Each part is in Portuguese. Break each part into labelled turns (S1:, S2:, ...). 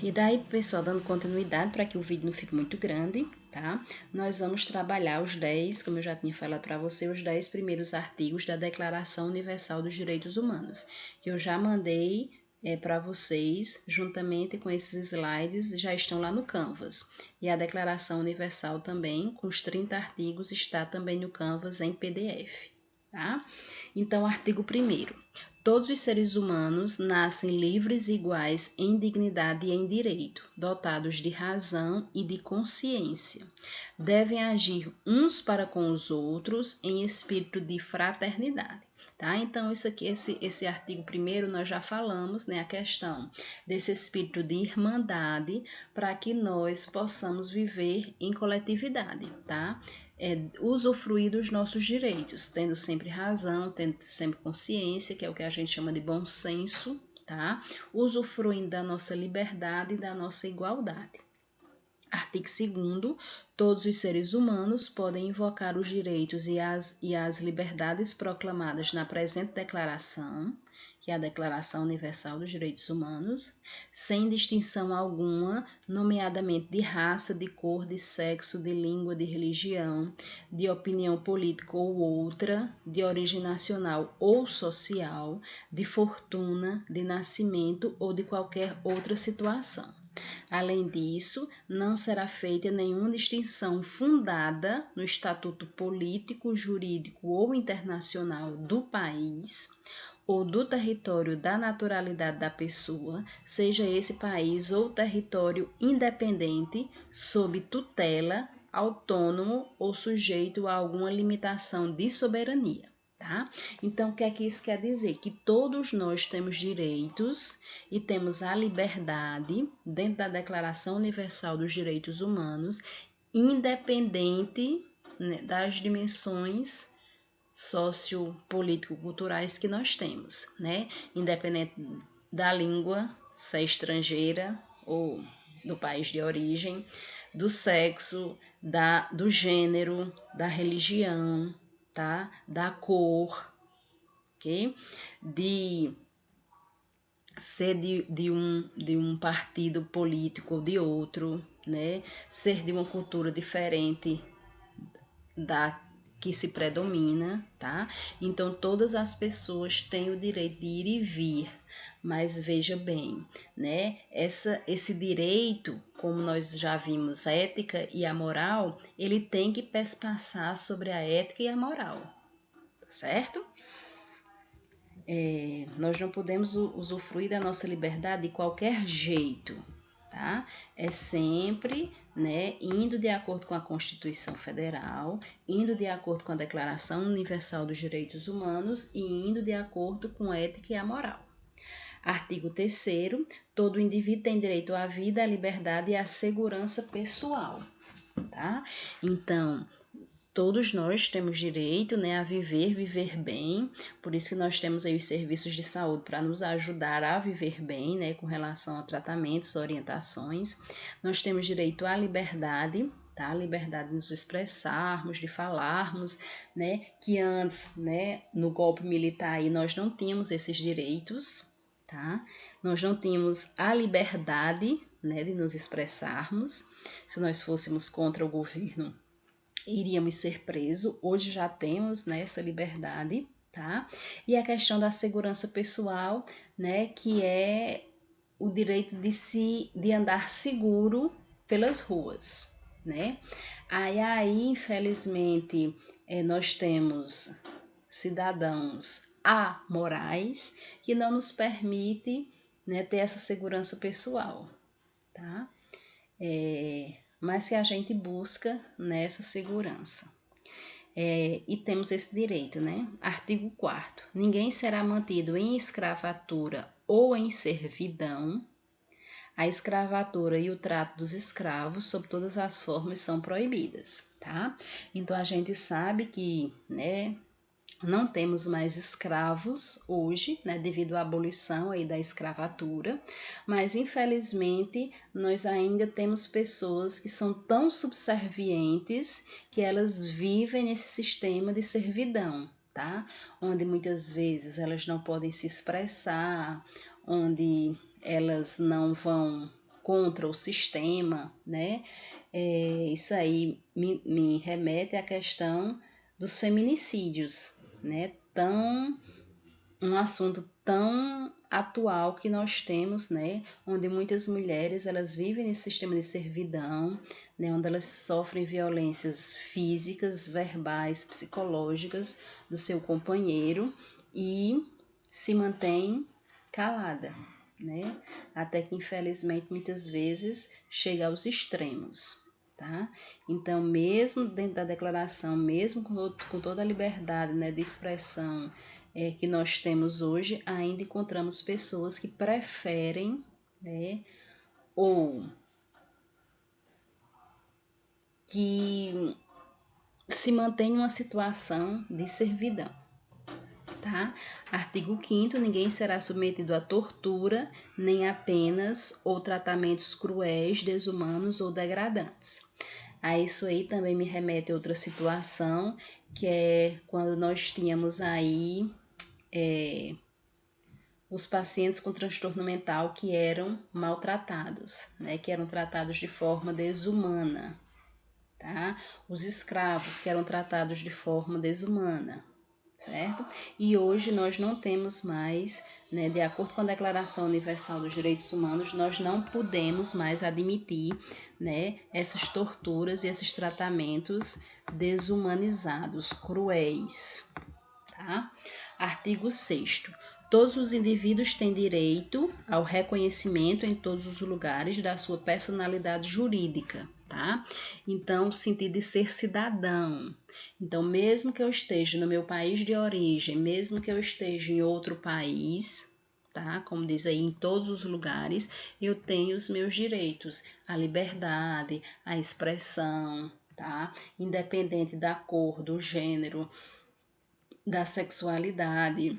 S1: E daí, pessoal, dando continuidade para que o vídeo não fique muito grande, tá? Nós vamos trabalhar os 10, como eu já tinha falado para você, os 10 primeiros artigos da Declaração Universal dos Direitos Humanos, que eu já mandei para vocês, juntamente com esses slides, já estão lá no Canvas. E a Declaração Universal também, com os 30 artigos, está também no Canvas em PDF, tá? Então, artigo 1º. Todos os seres humanos nascem livres e iguais em dignidade e em direito, dotados de razão e de consciência. Devem agir uns para com os outros em espírito de fraternidade. Tá? Então, isso aqui, esse artigo 1º, nós já falamos, né, a questão desse espírito de irmandade para que nós possamos viver em coletividade, tá? Usufruir dos nossos direitos, tendo sempre razão, tendo sempre consciência, que é o que a gente chama de bom senso, tá? Usufruindo da nossa liberdade e da nossa igualdade. Artigo 2º. Todos os seres humanos podem invocar os direitos e as liberdades proclamadas na presente declaração, que é a Declaração Universal dos Direitos Humanos, sem distinção alguma, nomeadamente de raça, de cor, de sexo, de língua, de religião, de opinião política ou outra, de origem nacional ou social, de fortuna, de nascimento ou de qualquer outra situação. Além disso, não será feita nenhuma distinção fundada no estatuto político, jurídico ou internacional do país ou do território da naturalidade da pessoa, seja esse país ou território independente, sob tutela, autônomo ou sujeito a alguma limitação de soberania. Tá? Então, o que é que isso quer dizer? Que todos nós temos direitos e temos a liberdade dentro da Declaração Universal dos Direitos Humanos, independente, né, das dimensões sociopolítico-culturais que nós temos, né? Independente da língua, se é estrangeira ou do país de origem, do sexo, do gênero, da religião, tá? Da cor, ok? De ser de um partido político ou de outro, né? Ser de uma cultura diferente da que se predomina, tá? Então, todas as pessoas têm o direito de ir e vir, mas veja bem, né? Esse direito, como nós já vimos, a ética e a moral, ele tem que perpassar sobre a ética e a moral, certo? Nós não podemos usufruir da nossa liberdade de qualquer jeito, tá? É sempre, né, indo de acordo com a Constituição Federal, indo de acordo com a Declaração Universal dos Direitos Humanos e indo de acordo com a ética e a moral. Artigo 3º. Todo indivíduo tem direito à vida, à liberdade e à segurança pessoal, tá? Então, todos nós temos direito, né, a viver bem, por isso que nós temos aí os serviços de saúde para nos ajudar a viver bem, né, com relação a tratamentos, orientações. Nós temos direito à liberdade, tá? A liberdade de nos expressarmos, de falarmos, né, que antes, né, no golpe militar aí nós não tínhamos esses direitos, tá? Nós não tínhamos a liberdade, né, de nos expressarmos. Se nós fôssemos contra o governo, iríamos ser presos. Hoje já temos, né, essa liberdade, tá? E a questão da segurança pessoal, né, que é o direito de andar seguro pelas ruas, né? Aí infelizmente, nós temos cidadãos amorais que não nos permite, né, ter essa segurança pessoal, tá? Mas que a gente busca nessa segurança. E temos esse direito, né? Artigo 4º. Ninguém será mantido em escravatura ou em servidão. A escravatura e o trato dos escravos, sob todas as formas, são proibidas, tá? Então, a gente sabe que, né, não temos mais escravos hoje, né, devido à abolição aí da escravatura, mas infelizmente nós ainda temos pessoas que são tão subservientes que elas vivem nesse sistema de servidão, tá? Onde muitas vezes elas não podem se expressar, onde elas não vão contra o sistema, né? Isso aí me remete à questão dos feminicídios, né? Um assunto tão atual que nós temos, né, onde muitas mulheres elas vivem nesse sistema de servidão, né, onde elas sofrem violências físicas, verbais, psicológicas do seu companheiro e se mantém calada, né, até que infelizmente muitas vezes chega aos extremos. Tá? Então, mesmo dentro da declaração, mesmo com toda a liberdade, né, de expressão que nós temos hoje, ainda encontramos pessoas que preferem, né, ou que se mantêm em uma situação de servidão. Tá? Artigo 5º, ninguém será submetido a tortura, nem a penas ou tratamentos cruéis, desumanos ou degradantes. A isso aí também me remete a outra situação, que é quando nós tínhamos aí os pacientes com transtorno mental que eram maltratados, né, que eram tratados de forma desumana, tá? Os escravos que eram tratados de forma desumana, certo? E hoje nós não temos mais, né, de acordo com a Declaração Universal dos Direitos Humanos, nós não podemos mais admitir, né, essas torturas e esses tratamentos desumanizados, cruéis, tá? Artigo 6º. Todos os indivíduos têm direito ao reconhecimento em todos os lugares da sua personalidade jurídica, tá? Então, o sentido de ser cidadão. Então, mesmo que eu esteja no meu país de origem, mesmo que eu esteja em outro país, tá? Como diz aí, em todos os lugares, eu tenho os meus direitos, a liberdade, a expressão, tá? Independente da cor, do gênero, da sexualidade,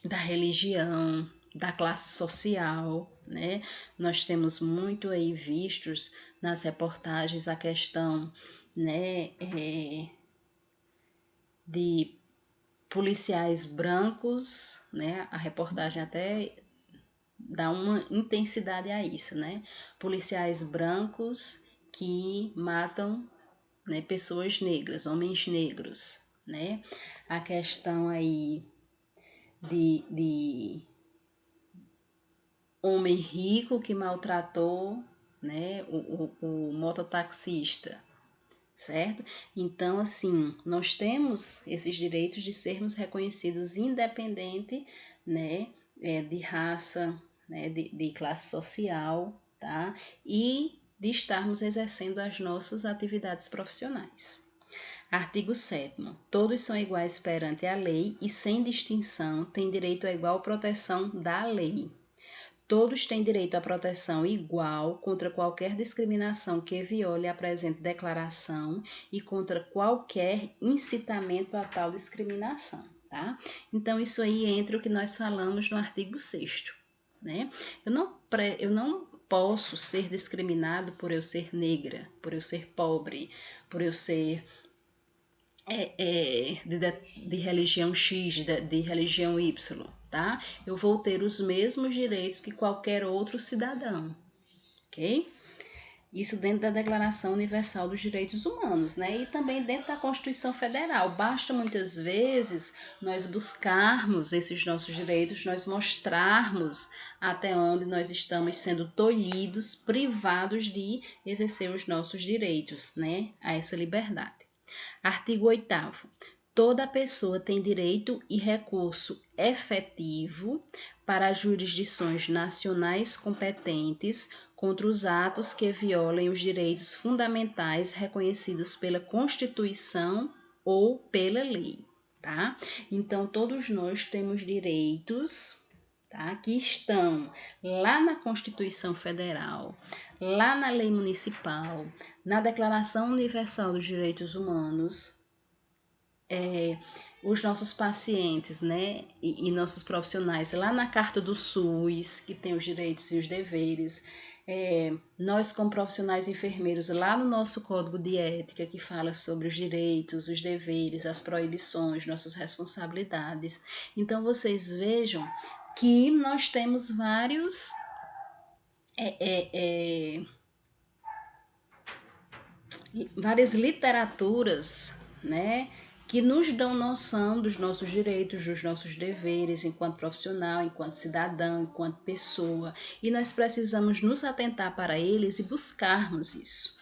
S1: da religião, da classe social, né? Nós temos muito aí vistos nas reportagens a questão, né, de policiais brancos, né? A reportagem até dá uma intensidade a isso, né? Policiais brancos que matam, né, pessoas negras, homens negros, né? A questão aí de homem rico que maltratou, né, o mototaxista, certo? Então, assim, nós temos esses direitos de sermos reconhecidos independente, né, de raça, né, de classe social, tá? E de estarmos exercendo as nossas atividades profissionais. Artigo 7º. Todos são iguais perante a lei e, sem distinção, têm direito à igual proteção da lei. Todos têm direito à proteção igual contra qualquer discriminação que viole a presente declaração e contra qualquer incitamento a tal discriminação, tá? Então, isso aí entra o que nós falamos no artigo 6º, né? Eu não posso ser discriminado por eu ser negra, por eu ser pobre, por eu ser de religião X, de religião Y, tá? Eu vou ter os mesmos direitos que qualquer outro cidadão, ok? Isso dentro da Declaração Universal dos Direitos Humanos, né? E também dentro da Constituição Federal. Basta muitas vezes nós buscarmos esses nossos direitos, nós mostrarmos até onde nós estamos sendo tolhidos, privados de exercer os nossos direitos, né? A essa liberdade. Artigo 8º. Toda pessoa tem direito e recurso efetivo para as jurisdições nacionais competentes contra os atos que violem os direitos fundamentais reconhecidos pela Constituição ou pela lei, tá? Então, todos nós temos direitos, tá, que estão lá na Constituição Federal, lá na Lei Municipal, na Declaração Universal dos Direitos Humanos, os nossos pacientes, né, e nossos profissionais lá na Carta do SUS, que tem os direitos e os deveres, nós como profissionais enfermeiros lá no nosso Código de Ética, que fala sobre os direitos, os deveres, as proibições, nossas responsabilidades. Então, vocês vejam que nós temos vários várias literaturas, né, que nos dão noção dos nossos direitos, dos nossos deveres enquanto profissional, enquanto cidadão, enquanto pessoa, e nós precisamos nos atentar para eles e buscarmos isso.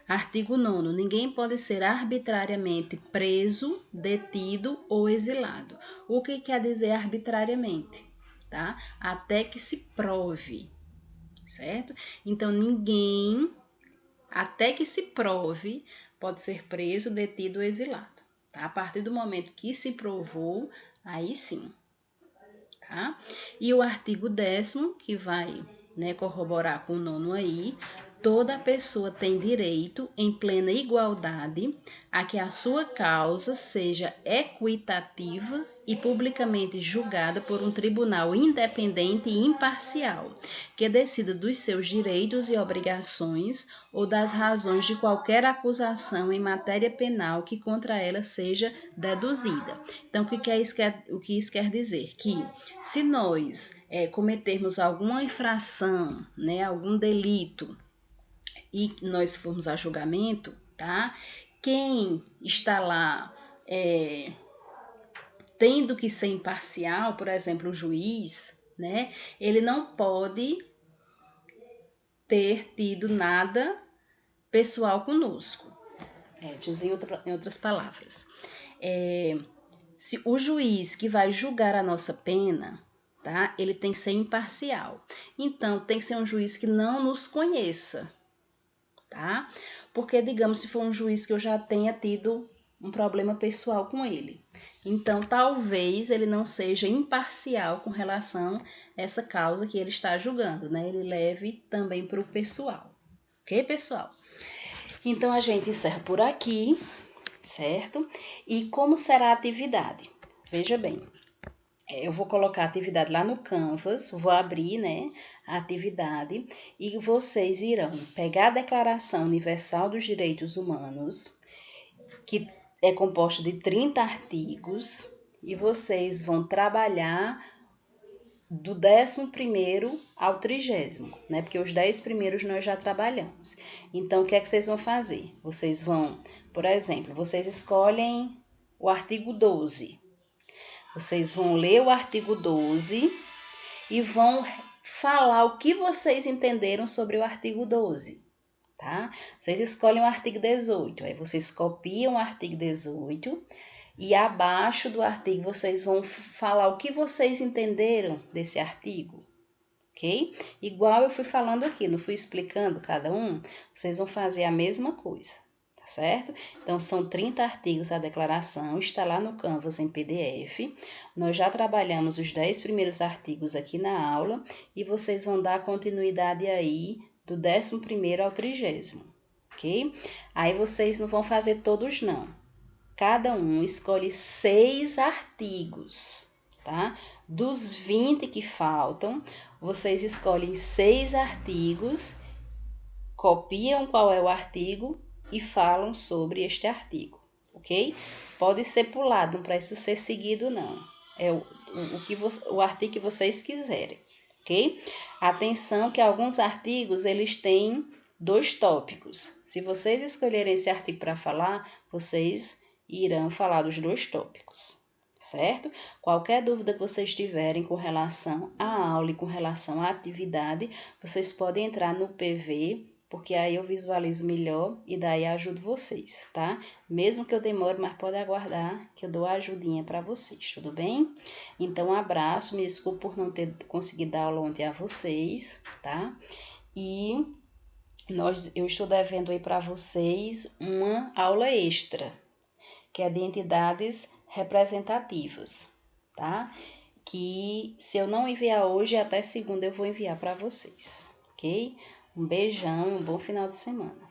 S1: Artigo 9º. Ninguém pode ser arbitrariamente preso, detido ou exilado. O que quer dizer arbitrariamente? Tá? Até que se prove, certo? Então, ninguém, até que se prove, pode ser preso, detido ou exilado. Tá? A partir do momento que se provou, aí sim. Tá? E o artigo 10º, que vai, né, corroborar com o 9º aí, toda pessoa tem direito, em plena igualdade, a que a sua causa seja equitativa e publicamente julgada por um tribunal independente e imparcial, que decida dos seus direitos e obrigações ou das razões de qualquer acusação em matéria penal que contra ela seja deduzida. Então, o que isso quer dizer? Que se nós cometermos alguma infração, né, algum delito, e nós formos a julgamento, tá? Quem está lá tendo que ser imparcial, por exemplo, o juiz, né? Ele não pode ter tido nada pessoal conosco. Dizer em outras palavras. Se o juiz que vai julgar a nossa pena, tá? Ele tem que ser imparcial. Então, tem que ser um juiz que não nos conheça, tá? Porque, digamos, se for um juiz que eu já tenha tido um problema pessoal com ele. Então, talvez ele não seja imparcial com relação a essa causa que ele está julgando, né? Ele leve também para o pessoal. Ok, pessoal? Então, a gente encerra por aqui, certo? E como será a atividade? Veja bem, eu vou colocar a atividade lá no Canvas, vou abrir, né, a atividade e vocês irão pegar a Declaração Universal dos Direitos Humanos, que é composta de 30 artigos, e vocês vão trabalhar do 11º ao 30º, né? Porque os 10 primeiros nós já trabalhamos. Então, o que é que vocês vão fazer? Vocês vão, por exemplo, vocês escolhem o artigo 12. Vocês vão ler o artigo 12 e vão falar o que vocês entenderam sobre o artigo 12, tá? Vocês escolhem o artigo 18, aí vocês copiam o artigo 18 e abaixo do artigo vocês vão falar o que vocês entenderam desse artigo, ok? Igual eu fui falando aqui, não fui explicando cada um, vocês vão fazer a mesma coisa, tá certo? Então, são 30 artigos a declaração, está lá no Canvas em PDF. Nós já trabalhamos os 10 primeiros artigos aqui na aula e vocês vão dar continuidade aí do 11º ao 30º, ok? Aí vocês não vão fazer todos, não. Cada um escolhe 6 artigos, tá? Dos 20 que faltam, vocês escolhem 6 artigos, copiam qual é o artigo e falam sobre este artigo, ok? Pode ser pulado, não precisa ser seguido, não. É o artigo que vocês quiserem, ok? Atenção que alguns artigos, eles têm 2 tópicos. Se vocês escolherem esse artigo para falar, vocês irão falar dos 2 tópicos, certo? Qualquer dúvida que vocês tiverem com relação à aula e com relação à atividade, vocês podem entrar no PV, porque aí eu visualizo melhor e daí ajudo vocês, tá? Mesmo que eu demore, mas pode aguardar que eu dou a ajudinha para vocês, tudo bem? Então, um abraço, me desculpo por não ter conseguido dar aula ontem a vocês, tá? E eu estou devendo aí para vocês uma aula extra, que é de entidades representativas, tá? Que se eu não enviar hoje, até segunda eu vou enviar para vocês, ok? Um beijão e um bom final de semana.